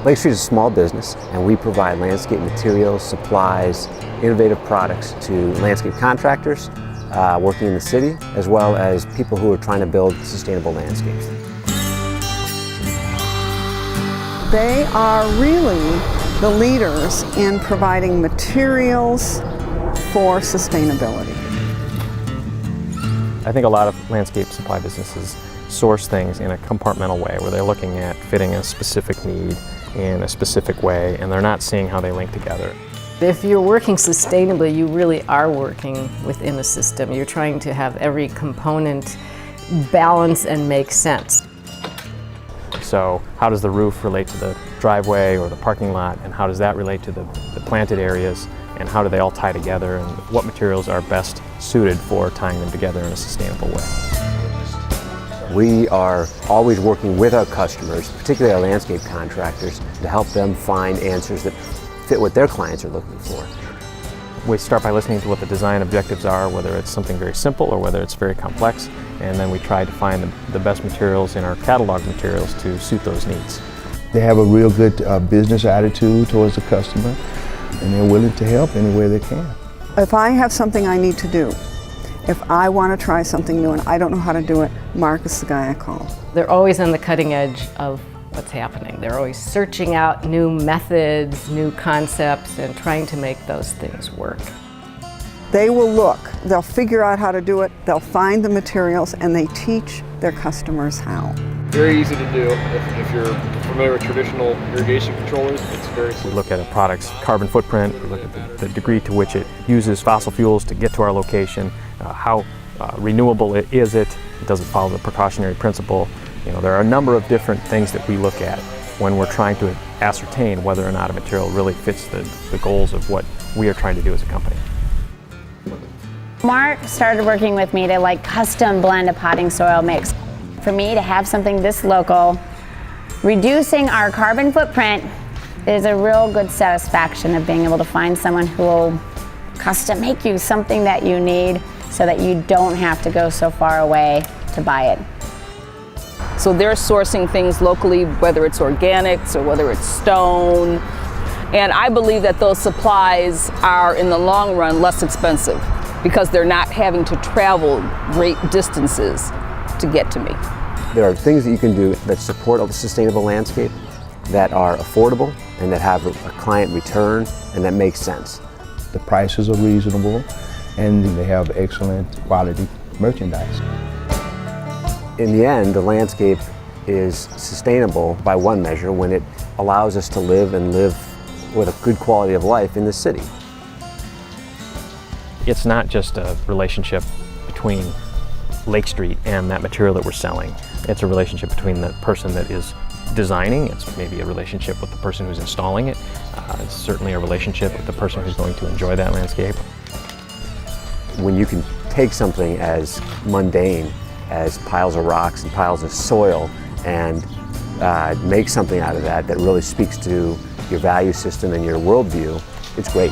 Lake Street is a small business, and we provide landscape materials, supplies, innovative products to landscape contractors working in the city, as well as people who are trying to build sustainable landscapes. They are really the leaders in providing materials for sustainability. I think a lot of landscape supply businesses source things in a compartmental way, where they're looking at fitting a specific need in a specific way, and they're not seeing how they link together. If you're working sustainably, you really are working within a system. You're trying to have every component balance and make sense. So how does the roof relate to the driveway or the parking lot, and how does that relate to the planted areas, and how do they all tie together, and what materials are best suited for tying them together in a sustainable way? We are always working with our customers, particularly our landscape contractors, to help them find answers that fit what their clients are looking for. We start by listening to what the design objectives are, whether it's something very simple or whether it's very complex, and then we try to find the best materials in our catalog materials to suit those needs. They have a real good business attitude towards the customer, and they're willing to help any way they can. If I have something I need to do, if I want to try something new and I don't know how to do it, Mark is the guy I call. They're always on the cutting edge of what's happening. They're always searching out new methods, new concepts, and trying to make those things work. They will look, they'll figure out how to do it, they'll find the materials, and they teach their customers how. Very easy to do. If you're familiar with traditional irrigation controllers, it's very simple. We look at a product's carbon footprint, we look at the degree to which it uses fossil fuels to get to our location, how renewable is it, does it follow the precautionary principle. You know, there are a number of different things that we look at when we're trying to ascertain whether or not a material really fits the goals of what we are trying to do as a company. Mark started working with me to custom blend a potting soil mix. For me to have something this local, reducing our carbon footprint is a real good satisfaction of being able to find someone who will custom make you something that you need so that you don't have to go so far away to buy it. So they're sourcing things locally, whether it's organics or whether it's stone. And I believe that those supplies are, in the long run, less expensive because they're not having to travel great distances to get to me. There are things that you can do that support a sustainable landscape, that are affordable, and that have a client return, and that make sense. The prices are reasonable, and they have excellent quality merchandise. In the end, the landscape is sustainable by one measure when it allows us to live with a good quality of life in the city. It's not just a relationship between Lake Street and that material that we're selling. It's a relationship between the person that is designing. It's maybe a relationship with the person who's installing it. It's certainly a relationship with the person who's going to enjoy that landscape. When you can take something as mundane as piles of rocks and piles of soil and make something out of that that really speaks to your value system and your worldview, it's great.